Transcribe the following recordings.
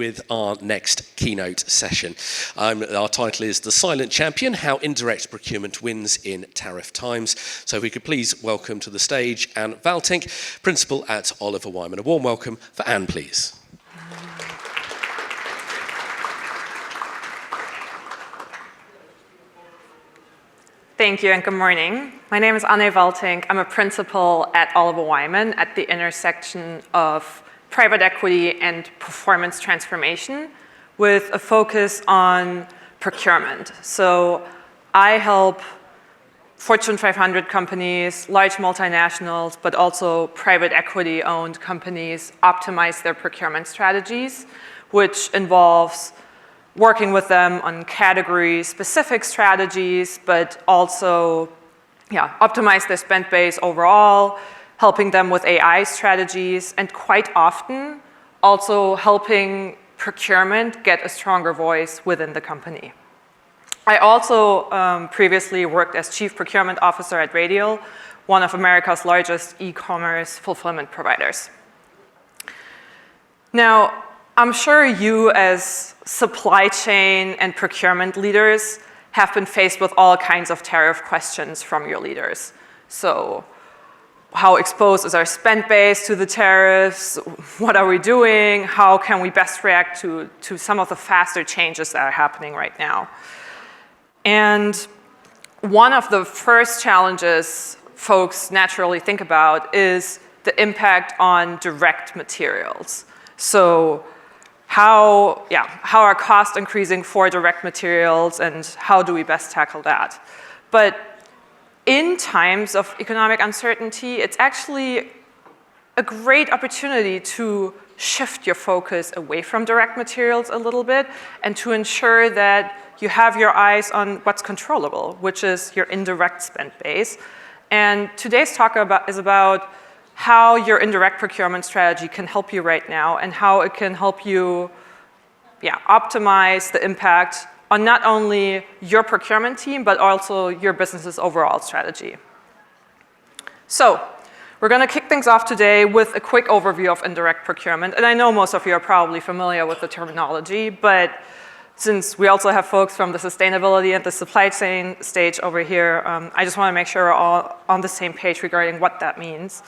with our next keynote session. Our title is The Silent Champion, How Indirect Procurement Wins in Tariff Times. So if we could please welcome to the stage Anne Valtink, Principal at Oliver Wyman. A warm welcome for Anne, please. Thank you and good morning. My name is Anne Valtink. I'm a principal at Oliver Wyman at the intersection of private equity and performance transformation with a focus on procurement. So I help Fortune 500 companies, large multinationals, but also private equity owned companies optimize their procurement strategies, which involves working with them on category-specific strategies, but also optimize their spend base overall, helping them with AI strategies, and quite often also helping procurement get a stronger voice within the company. I also previously worked as Chief Procurement Officer at Radial, one of America's largest e-commerce fulfillment providers. Now, I'm sure you as supply chain and procurement leaders have been faced with all kinds of tariff questions from your leaders. So how exposed is our spend base to the tariffs? What are we doing? How can we best react to some of the faster changes that are happening right now? And one of the first challenges folks naturally think about is the impact on direct materials. So how are costs increasing for direct materials and how do we best tackle that? But in times of economic uncertainty, it's actually a great opportunity to shift your focus away from direct materials a little bit and to ensure that you have your eyes on what's controllable, which is your indirect spend base. And today's talk is about how your indirect procurement strategy can help you right now and how it can help you optimize the impact on not only your procurement team, but also your business's overall strategy. So we're going to kick things off today with a quick overview of indirect procurement. And I know most of you are probably familiar with the terminology, but since we also have folks from the sustainability and the supply chain stage over here, I just want to make sure we're all on the same page regarding what that means.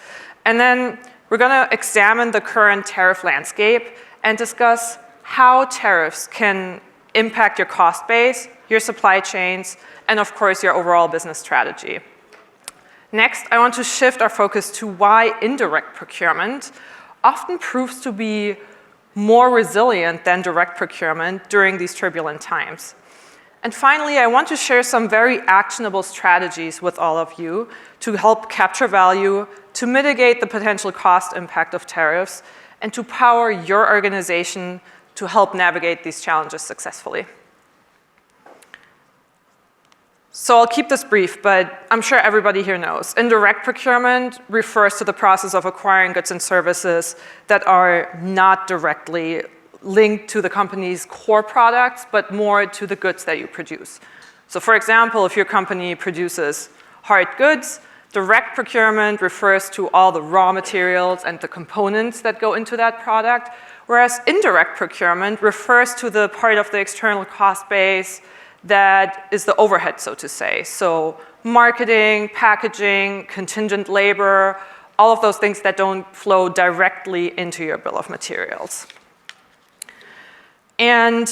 And then we're going to examine the current tariff landscape and discuss how tariffs can impact your cost base, your supply chains, and of course your overall business strategy. Next, I want to shift our focus to why indirect procurement often proves to be more resilient than direct procurement during these turbulent times. And finally, I want to share some very actionable strategies with all of you to help capture value, to mitigate the potential cost impact of tariffs, and to power your organization to help navigate these challenges successfully. So I'll keep this brief, but I'm sure everybody here knows. Indirect procurement refers to the process of acquiring goods and services that are not directly linked to the company's core products, but more to the goods that you produce. So for example, if your company produces hard goods, direct procurement refers to all the raw materials and the components that go into that product, whereas indirect procurement refers to the part of the external cost base that is the overhead, so to say. So marketing, packaging, contingent labor, all of those things that don't flow directly into your bill of materials. And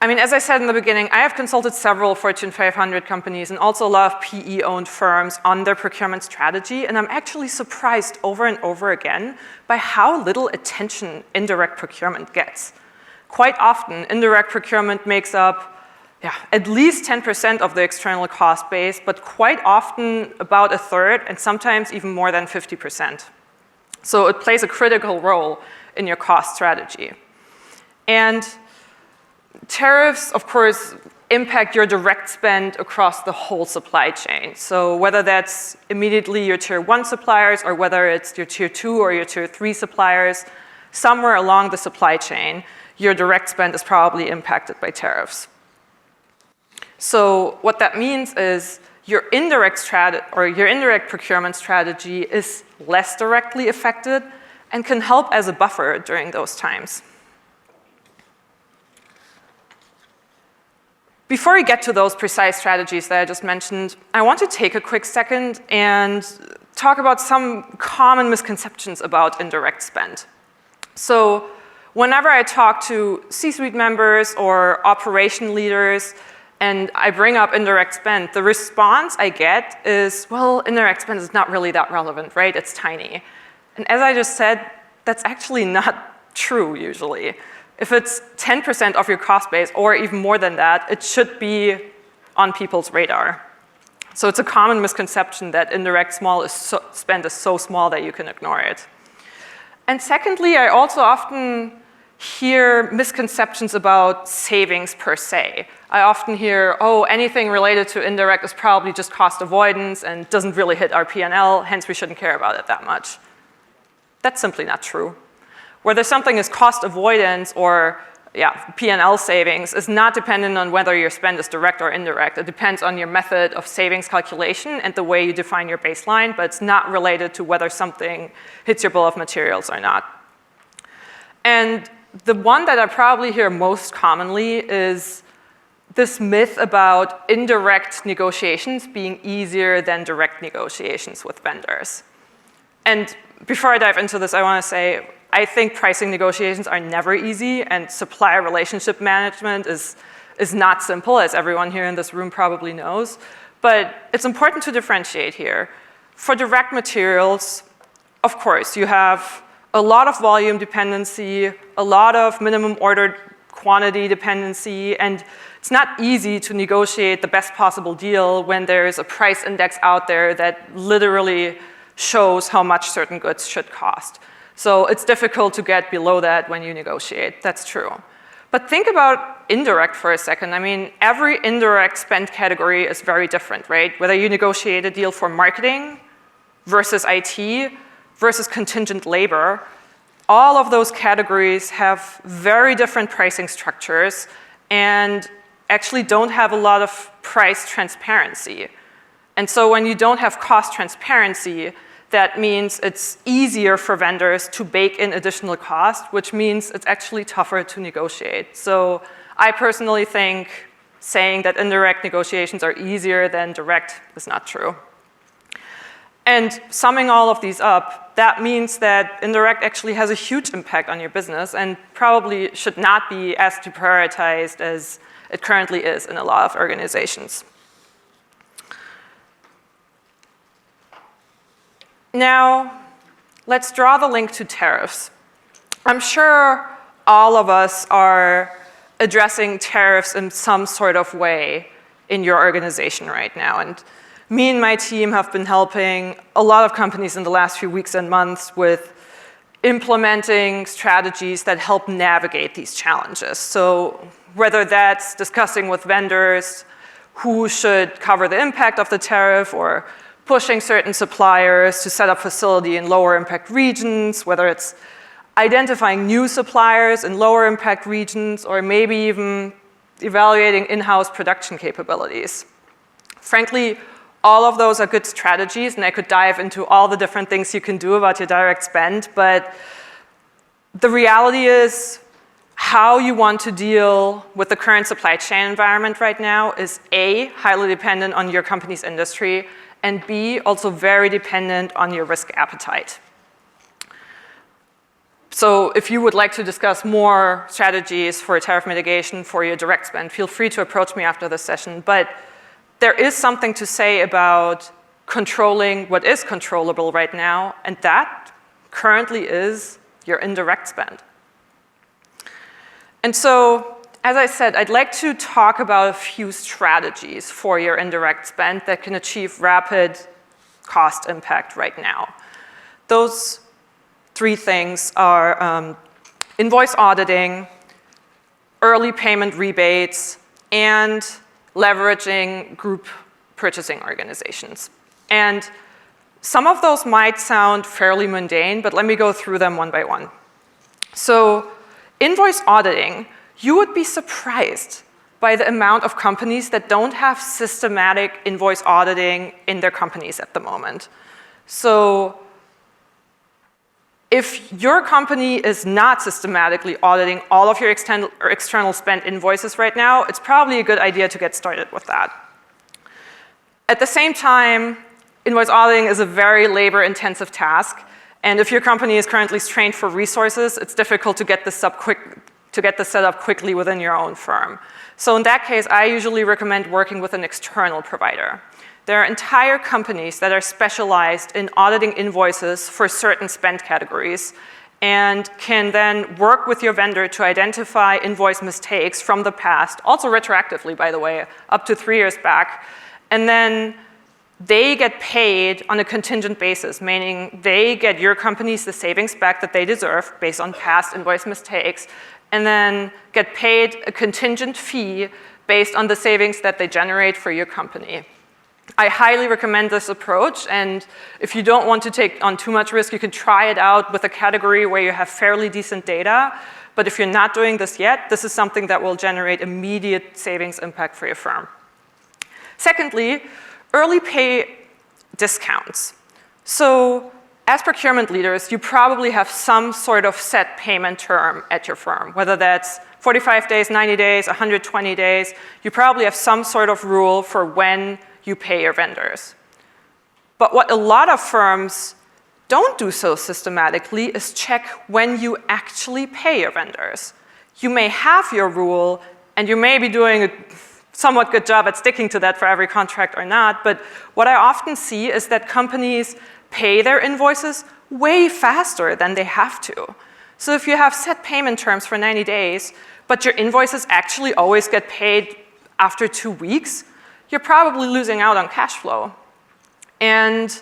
I mean, as I said in the beginning, I have consulted several Fortune 500 companies and also a lot of PE-owned firms on their procurement strategy, and I'm actually surprised over and over again by how little attention indirect procurement gets. Quite often, indirect procurement makes up at least 10% of the external cost base, but quite often about a third and sometimes even more than 50%. So it plays a critical role in your cost strategy. And tariffs, of course, impact your direct spend across the whole supply chain. So whether that's immediately your tier 1 suppliers or whether it's your tier 2 or your tier 3 suppliers, somewhere along the supply chain, your direct spend is probably impacted by tariffs. So what that means is your indirect procurement strategy is less directly affected and can help as a buffer during those times. Before we get to those precise strategies that I just mentioned, I want to take a quick second and talk about some common misconceptions about indirect spend. So whenever I talk to C-suite members or operation leaders and I bring up indirect spend, the response I get is, well, indirect spend is not really that relevant, right? It's tiny. And as I just said, that's actually not true usually. If it's 10% of your cost base or even more than that, it should be on people's radar. So it's a common misconception that indirect spend is so small that you can ignore it. And secondly, I also often hear misconceptions about savings per se. I often hear, oh, anything related to indirect is probably just cost avoidance and doesn't really hit our P&L, hence we shouldn't care about it that much. That's simply not true. Whether something is cost avoidance or P&L savings is not dependent on whether your spend is direct or indirect. It depends on your method of savings calculation and the way you define your baseline, but it's not related to whether something hits your bill of materials or not. And the one that I probably hear most commonly is this myth about indirect negotiations being easier than direct negotiations with vendors. And before I dive into this, I want to say, I think pricing negotiations are never easy, and supplier relationship management is not simple, as everyone here in this room probably knows. But it's important to differentiate here. For direct materials, of course, you have a lot of volume dependency, a lot of minimum ordered quantity dependency, and it's not easy to negotiate the best possible deal when there's a price index out there that literally shows how much certain goods should cost. So it's difficult to get below that when you negotiate, that's true. But think about indirect for a second. I mean, every indirect spend category is very different, right? Whether you negotiate a deal for marketing versus IT versus contingent labor, all of those categories have very different pricing structures and actually don't have a lot of price transparency. And so when you don't have cost transparency, that means it's easier for vendors to bake in additional cost, which means it's actually tougher to negotiate. So I personally think saying that indirect negotiations are easier than direct is not true. And summing all of these up, that means that indirect actually has a huge impact on your business and probably should not be as deprioritized as it currently is in a lot of organizations. Now, let's draw the link to tariffs. I'm sure all of us are addressing tariffs in some sort of way in your organization right now. And me and my team have been helping a lot of companies in the last few weeks and months with implementing strategies that help navigate these challenges. So whether that's discussing with vendors who should cover the impact of the tariff or pushing certain suppliers to set up facility in lower impact regions, whether it's identifying new suppliers in lower impact regions, or maybe even evaluating in-house production capabilities. Frankly, all of those are good strategies, and I could dive into all the different things you can do about your direct spend, but the reality is how you want to deal with the current supply chain environment right now is A, highly dependent on your company's industry, and B, also very dependent on your risk appetite. So if you would like to discuss more strategies for tariff mitigation for your direct spend, feel free to approach me after this session. But there is something to say about controlling what is controllable right now, and that currently is your indirect spend. And so, as I said, I'd like to talk about a few strategies for your indirect spend that can achieve rapid cost impact right now. Those three things are invoice auditing, early payment rebates, and leveraging group purchasing organizations. And some of those might sound fairly mundane, but let me go through them one by one. So, invoice auditing, you would be surprised by the amount of companies that don't have systematic invoice auditing in their companies at the moment. So If your company is not systematically auditing all of your external spend invoices right now, it's probably a good idea to get started with that. At the same time, invoice auditing is a very labor-intensive task, and if your company is currently strained for resources, it's difficult to get this set up quickly within your own firm. So in that case, I usually recommend working with an external provider. There are entire companies that are specialized in auditing invoices for certain spend categories and can then work with your vendor to identify invoice mistakes from the past, also retroactively, by the way, up to 3 years back. And then they get paid on a contingent basis, meaning they get your companies the savings back that they deserve based on past invoice mistakes, and then get paid a contingent fee based on the savings that they generate for your company. I highly recommend this approach, and if you don't want to take on too much risk, you can try it out with a category where you have fairly decent data. But if you're not doing this yet, this is something that will generate immediate savings impact for your firm. Secondly, early pay discounts. So as procurement leaders, you probably have some sort of set payment term at your firm, whether that's 45 days, 90 days, 120 days. You probably have some sort of rule for when you pay your vendors. But what a lot of firms don't do so systematically is check when you actually pay your vendors. You may have your rule, and you may be doing a somewhat good job at sticking to that for every contract or not, but what I often see is that companies pay their invoices way faster than they have to. So if you have set payment terms for 90 days, but your invoices actually always get paid after 2 weeks, you're probably losing out on cash flow. And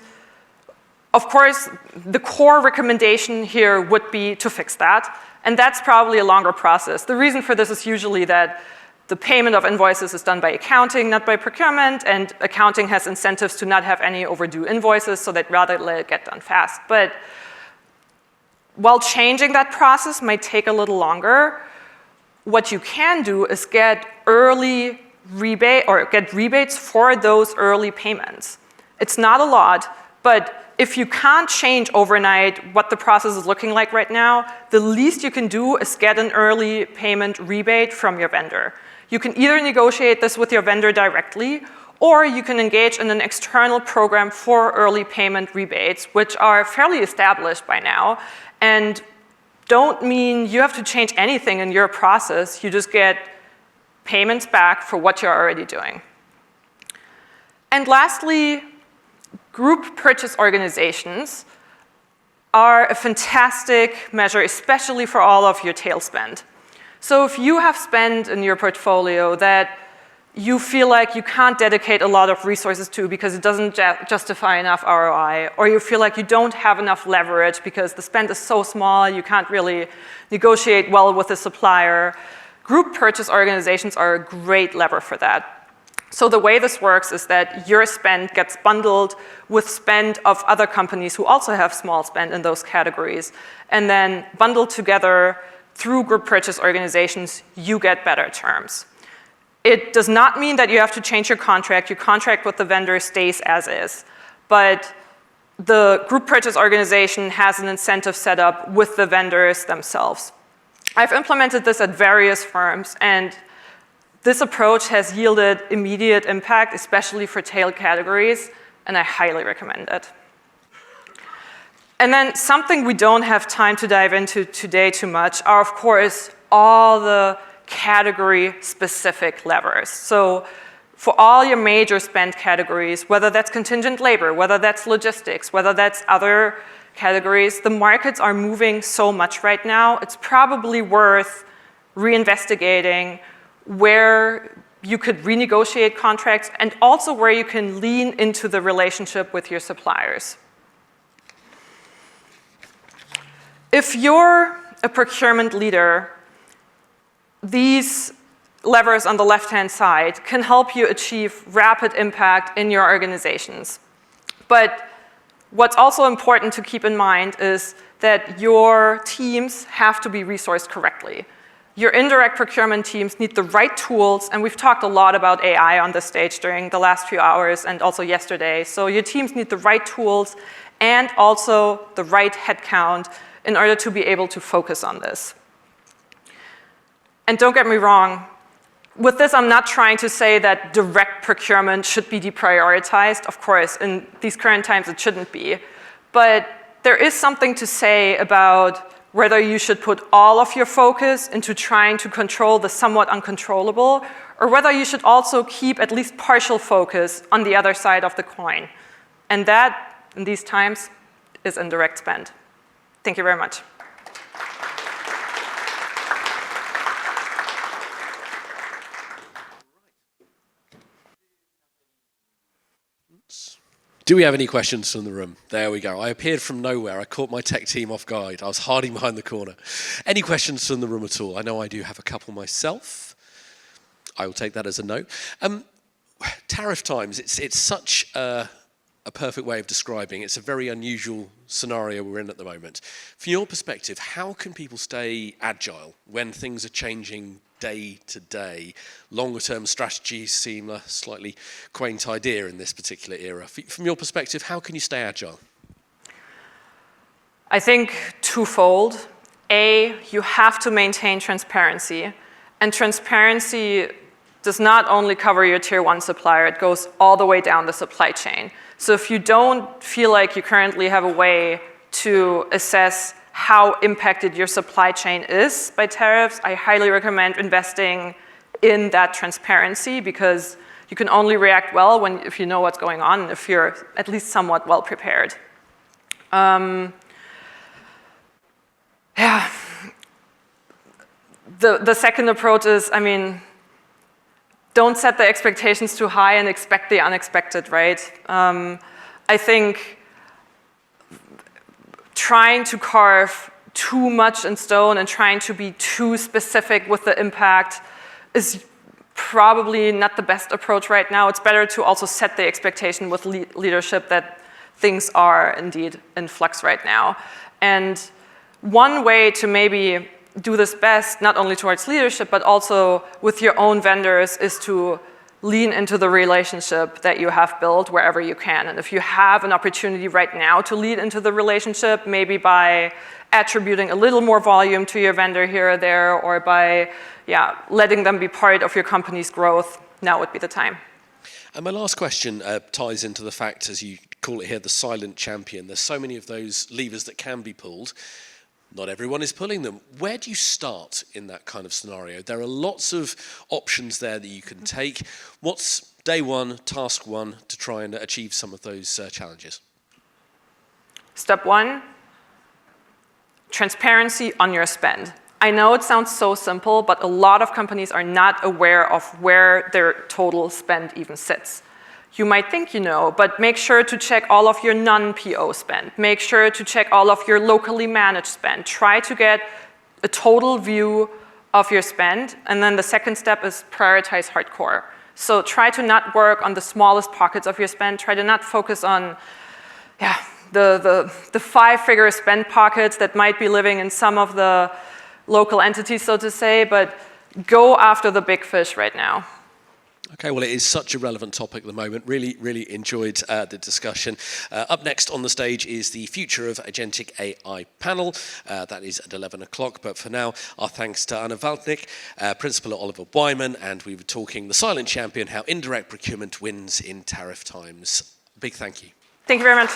of course, the core recommendation here would be to fix that, and that's probably a longer process. The reason for this is usually that the payment of invoices is done by accounting, not by procurement, and accounting has incentives to not have any overdue invoices, so they'd rather let it get done fast. But while changing that process might take a little longer, what you can do is get early rebate or get rebates for those early payments. It's not a lot, but if you can't change overnight what the process is looking like right now, the least you can do is get an early payment rebate from your vendor. You can either negotiate this with your vendor directly, or you can engage in an external program for early payment rebates, which are fairly established by now, and don't mean you have to change anything in your process. You just get payments back for what you're already doing. And lastly, group purchase organizations are a fantastic measure, especially for all of your tail spend. So if you have spend in your portfolio that you feel like you can't dedicate a lot of resources to because it doesn't justify enough ROI, or you feel like you don't have enough leverage because the spend is so small you can't really negotiate well with the supplier, group purchase organizations are a great lever for that. So the way this works is that your spend gets bundled with spend of other companies who also have small spend in those categories, and then bundled together through group purchase organizations, you get better terms. It does not mean that you have to change your contract. Your contract with the vendor stays as is, but the group purchase organization has an incentive set up with the vendors themselves. I've implemented this at various firms, and this approach has yielded immediate impact, especially for tail categories, and I highly recommend it. And then something we don't have time to dive into today too much are, of course, all the category-specific levers. So for all your major spend categories, whether that's contingent labor, whether that's logistics, whether that's other categories, the markets are moving so much right now, it's probably worth reinvestigating where you could renegotiate contracts and also where you can lean into the relationship with your suppliers. If you're a procurement leader, these levers on the left-hand side can help you achieve rapid impact in your organizations. But what's also important to keep in mind is that your teams have to be resourced correctly. Your indirect procurement teams need the right tools, and we've talked a lot about AI on this stage during the last few hours and also yesterday. So your teams need the right tools and also the right headcount in order to be able to focus on this. And don't get me wrong, with this I'm not trying to say that direct procurement should be deprioritized. Of course, in these current times it shouldn't be. But there is something to say about whether you should put all of your focus into trying to control the somewhat uncontrollable, or whether you should also keep at least partial focus on the other side of the coin. And that, in these times, is indirect spend. Thank you very much. Do we have any questions from the room? There we go. I appeared from nowhere. I caught my tech team off guard. I was hiding behind the corner. Any questions from the room at all? I know I do have a couple myself. I will take that as a no. Tariff times, it's such a perfect way of describing. It's a very unusual scenario we're in at the moment. From your perspective, how can people stay agile when things are changing day to day? Longer term strategies seem a slightly quaint idea in this particular era. From your perspective, how can you stay agile? I think twofold. A, you have to maintain transparency. And transparency does not only cover your tier 1 supplier, it goes all the way down the supply chain. So if you don't feel like you currently have a way to assess how impacted your supply chain is by tariffs, I highly recommend investing in that transparency, because you can only react well if you know what's going on, and if you're at least somewhat well prepared. The second approach is, don't set the expectations too high and expect the unexpected, right? I think trying to carve too much in stone and trying to be too specific with the impact is probably not the best approach right now. It's better to also set the expectation with leadership that things are indeed in flux right now. And one way to maybe do this best, not only towards leadership, but also with your own vendors, is to lean into the relationship that you have built wherever you can. And if you have an opportunity right now to lead into the relationship, maybe by attributing a little more volume to your vendor here or there, or by letting them be part of your company's growth, now would be the time. And my last question ties into the fact, as you call it here, the silent champion. There's so many of those levers that can be pulled. Not everyone is pulling them. Where do you start in that kind of scenario? There are lots of options there that you can take. What's day one, task one, to try and achieve some of those challenges? Step one, transparency on your spend. I know it sounds so simple, but a lot of companies are not aware of where their total spend even sits. You might think you know, but make sure to check all of your non-PO spend. Make sure to check all of your locally managed spend. Try to get a total view of your spend. And then the second step is prioritize hardcore. So try to not work on the smallest pockets of your spend. Try to not focus on the 5-figure spend pockets that might be living in some of the local entities, so to say, but go after the big fish right now. Okay, well, it is such a relevant topic at the moment. Really, really enjoyed the discussion. Up next on the stage is the Future of Agentic AI panel. That is at 11 o'clock. But for now, our thanks to Anna Valtink, Principal at Oliver Wyman, and we were talking the silent champion, how indirect procurement wins in tariff times. Big thank you. Thank you very much.